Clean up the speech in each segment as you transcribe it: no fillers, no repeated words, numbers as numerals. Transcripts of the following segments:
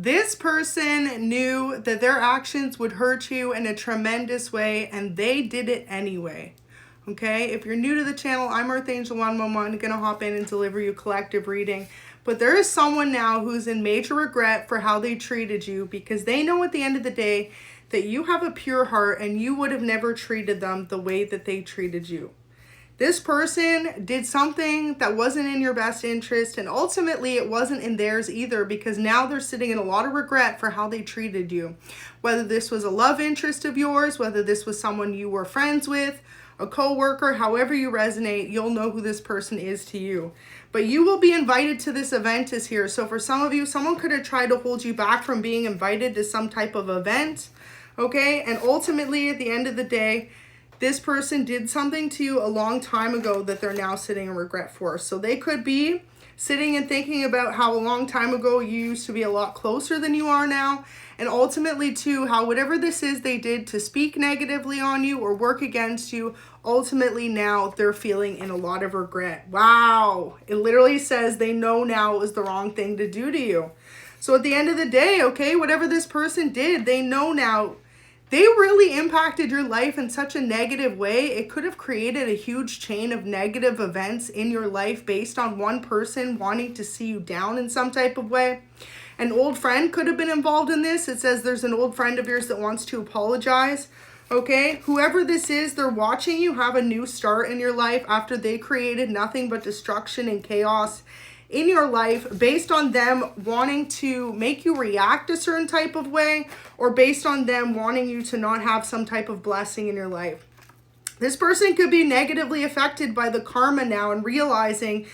This person knew that their actions would hurt you in a tremendous way, and they did it anyway. Okay, if you're new to the channel, I'm _Angel 111, gonna hop in and deliver you collective reading. But there is someone now who's in major regret for how they treated you, because they know at the end of the day that you have a pure heart and you would have never treated them the way that they treated you. This person did something that wasn't in your best interest, and ultimately it wasn't in theirs either, because now they're sitting in a lot of regret for how they treated you. Whether this was a love interest of yours, whether this was someone you were friends with, a co-worker, however you resonate, you'll know who this person is to you. But you will be invited to this event is here. So for some of you, someone could have tried to hold you back from being invited to some type of event, okay? And ultimately, at the end of the day, this person did something to you a long time ago that they're now sitting in regret for. So they could be sitting and thinking about how a long time ago you used to be a lot closer than you are now. And ultimately too, how whatever this is they did to speak negatively on you or work against you, ultimately now they're feeling in a lot of regret. Wow. It literally says they know now it was the wrong thing to do to you. So at the end of the day, okay, whatever this person did, they know now they really impacted your life in such a negative way. It could have created a huge chain of negative events in your life based on one person wanting to see you down in some type of way. An old friend could have been involved in this. It says there's an old friend of yours that wants to apologize. Okay, whoever this is, they're watching you have a new start in your life after they created nothing but destruction and chaos in your life based on them wanting to make you react a certain type of way, or based on them wanting you to not have some type of blessing in your life. This person could be negatively affected by the karma now and realizing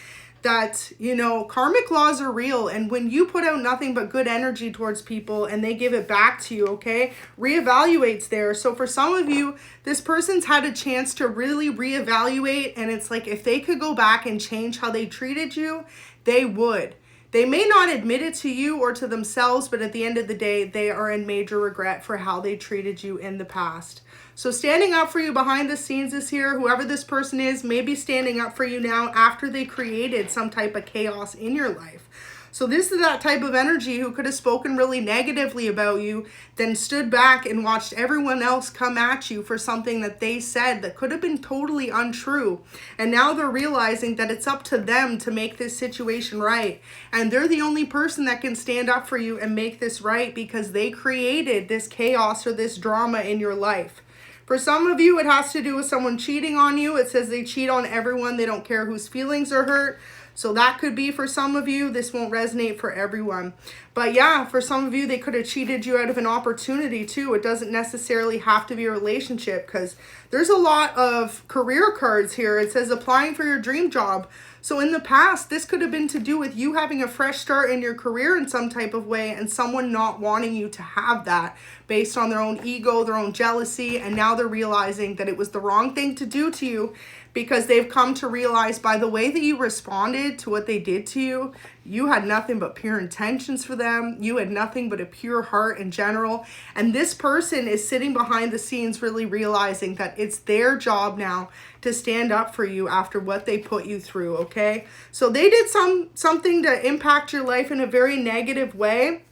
that, you know, karmic laws are real, and when you put out nothing but good energy towards people and they give it back to you, okay, reevaluate's there. So for some of you, this person's had a chance to really reevaluate, and it's like if they could go back and change how they treated you, they would. They may not admit it to you or to themselves, but at the end of the day, they are in major regret for how they treated you in the past. So standing up for you behind the scenes is here. Whoever this person is may be standing up for you now after they created some type of chaos in your life. So this is that type of energy who could have spoken really negatively about you, then stood back and watched everyone else come at you for something that they said that could have been totally untrue. And now they're realizing that it's up to them to make this situation right. And they're the only person that can stand up for you and make this right, because they created this chaos or this drama in your life. For some of you, it has to do with someone cheating on you. It says they cheat on everyone. They don't care whose feelings are hurt. So that could be for some of you. This won't resonate for everyone. But yeah, for some of you, they could have cheated you out of an opportunity too. It doesn't necessarily have to be a relationship, because there's a lot of career cards here. It says applying for your dream job. So in the past, this could have been to do with you having a fresh start in your career in some type of way, and someone not wanting you to have that based on their own ego, their own jealousy. And now they're realizing that it was the wrong thing to do to you, because they've come to realize by the way that you responded to what they did to you, you had nothing but pure intentions for them. You had nothing but a pure heart in general. And this person is sitting behind the scenes really realizing that it's their job now to stand up for you after what they put you through, okay? So they did something to impact your life in a very negative way.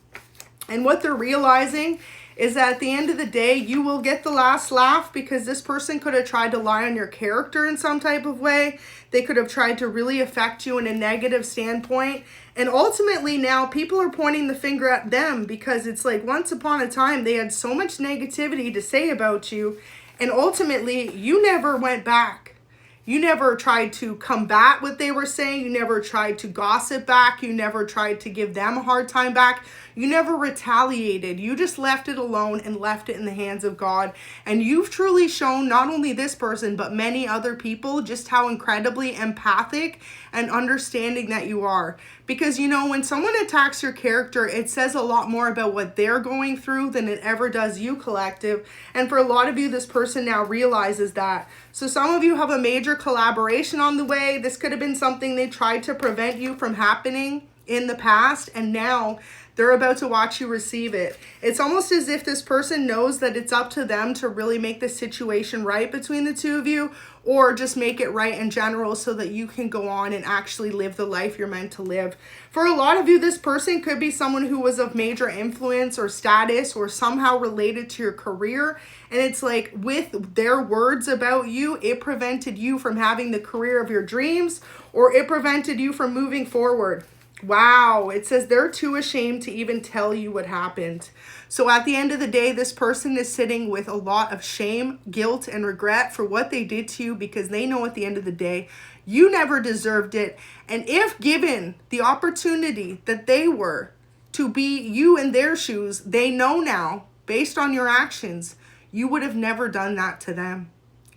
And what they're realizing is that at the end of the day, you will get the last laugh, because this person could have tried to lie on your character in some type of way. They could have tried to really affect you in a negative standpoint. And ultimately now people are pointing the finger at them, because it's like once upon a time they had so much negativity to say about you, and ultimately you never went back. You never tried to combat what they were saying. You never tried to gossip back. You never tried to give them a hard time back. You never retaliated. You just left it alone and left it in the hands of God. And you've truly shown not only this person, but many other people just how incredibly empathic and understanding that you are. Because, you know, when someone attacks your character, it says a lot more about what they're going through than it ever does you, collective. And for a lot of you, this person now realizes that. So some of you have a major collaboration on the way. This could have been something they tried to prevent you from happening in the past, and now They're about to watch you receive it. It's almost as if this person knows that it's up to them to really make the situation right between the two of you, or just make it right in general so that you can go on and actually live the life you're meant to live. For a lot of you, this person could be someone who was of major influence or status or somehow related to your career. And it's like with their words about you, it prevented you from having the career of your dreams, or it prevented you from moving forward. Wow, it says they're too ashamed to even tell you what happened. So at the end of the day, this person is sitting with a lot of shame, guilt, and regret for what they did to you, because they know at the end of the day, you never deserved it. And if given the opportunity that they were to be you in their shoes, they know now, based on your actions, you would have never done that to them.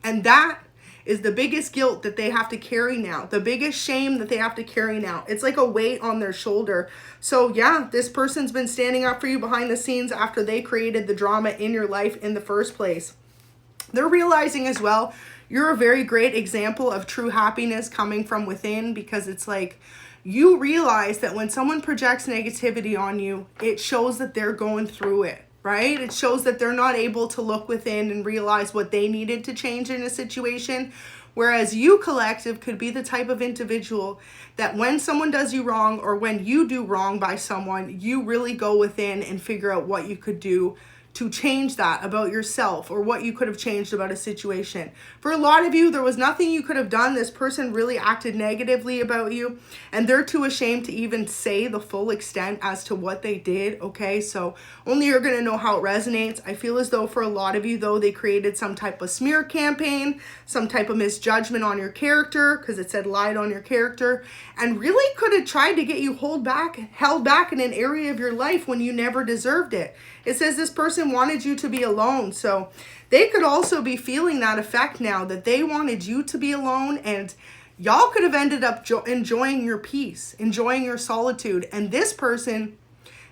And that is the biggest guilt that they have to carry now, the biggest shame that they have to carry now. It's like a weight on their shoulder. So yeah, this person's been standing up for you behind the scenes after they created the drama in your life in the first place. They're realizing as well, you're a very great example of true happiness coming from within, because it's like you realize that when someone projects negativity on you, it shows that they're going through it. Right? It shows that they're not able to look within and realize what they needed to change in a situation. Whereas you, collective, could be the type of individual that when someone does you wrong, or when you do wrong by someone, you really go within and figure out what you could do to change that about yourself, or what you could have changed about a situation. For a lot of you, there was nothing you could have done. This person really acted negatively about you, and they're too ashamed to even say the full extent as to what they did, okay? So only you're going to know how it resonates. I feel as though for a lot of you, though, they created some type of smear campaign, some type of misjudgment on your character, because it said lied on your character, and really could have tried to get you held back in an area of your life when you never deserved it. It says this person wanted you to be alone. So they could also be feeling that effect now, that they wanted you to be alone, and y'all could have ended up enjoying your peace, enjoying your solitude. And this person,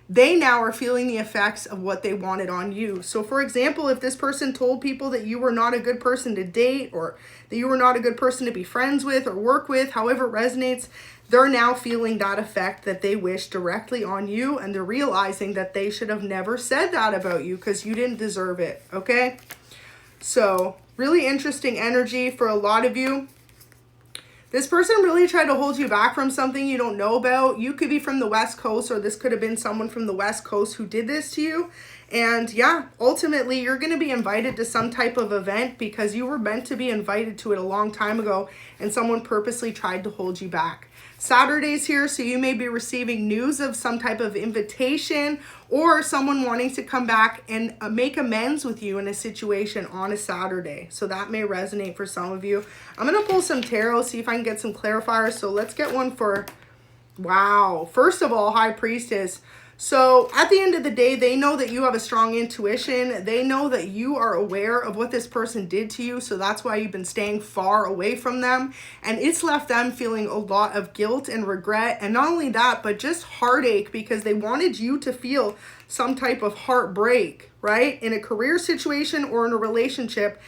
they now are feeling the effects of what they wanted on you. So for example, if this person told people that you were not a good person to date, or that you were not a good person to be friends with or work with, however it resonates, they're now feeling that effect that they wish directly on you, and they're realizing that they should have never said that about you because you didn't deserve it, okay? So really interesting energy for a lot of you. This person really tried to hold you back from something you don't know about. You could be from the West Coast, or this could have been someone from the West Coast who did this to you. And yeah, ultimately, you're going to be invited to some type of event because you were meant to be invited to it a long time ago, and someone purposely tried to hold you back. Saturday's here, so you may be receiving news of some type of invitation, or someone wanting to come back and make amends with you in a situation on a Saturday. So that may resonate for some of you. I'm going to pull some tarot, see if I can get some clarifiers. So let's get one for, wow. First of all, High Priestess. So at the end of the day, they know that you have a strong intuition. They know that you are aware of what this person did to you. So that's why you've been staying far away from them. And it's left them feeling a lot of guilt and regret. And not only that, but just heartache, because they wanted you to feel some type of heartbreak, right? In a career situation or in a relationship.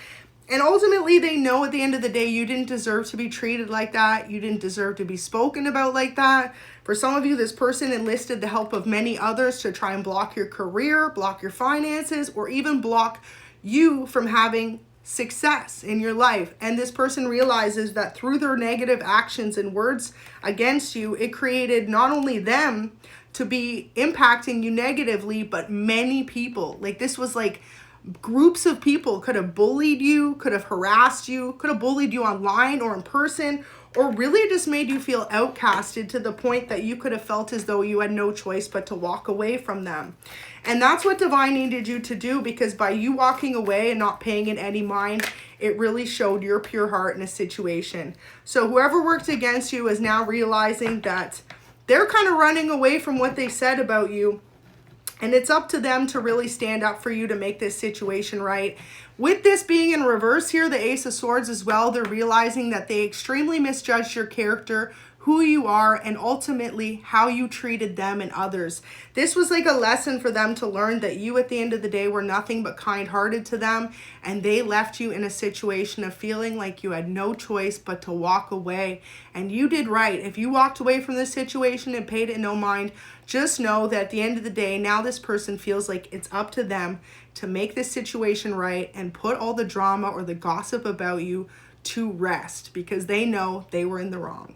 And ultimately, they know at the end of the day, you didn't deserve to be treated like that. You didn't deserve to be spoken about like that. For some of you, this person enlisted the help of many others to try and block your career, block your finances, or even block you from having success in your life. And this person realizes that through their negative actions and words against you, it created not only them to be impacting you negatively, but many people. Like, this was like groups of people could have bullied you, could have harassed you, could have bullied you online or in person, or really just made you feel outcasted to the point that you could have felt as though you had no choice but to walk away from them. And that's what Divine needed you to do, because by you walking away and not paying it any mind, it really showed your pure heart in a situation. So whoever worked against you is now realizing that they're kind of running away from what they said about you. And it's up to them to really stand up for you to make this situation right. With this being in reverse here, the Ace of Swords as well, they're realizing that they extremely misjudged your character, who you are, and ultimately how you treated them and others. This was like a lesson for them to learn that you at the end of the day were nothing but kind-hearted to them, and they left you in a situation of feeling like you had no choice but to walk away. And you did right. If you walked away from this situation and paid it no mind, just know that at the end of the day, now this person feels like it's up to them to make this situation right and put all the drama or the gossip about you to rest, because they know they were in the wrong.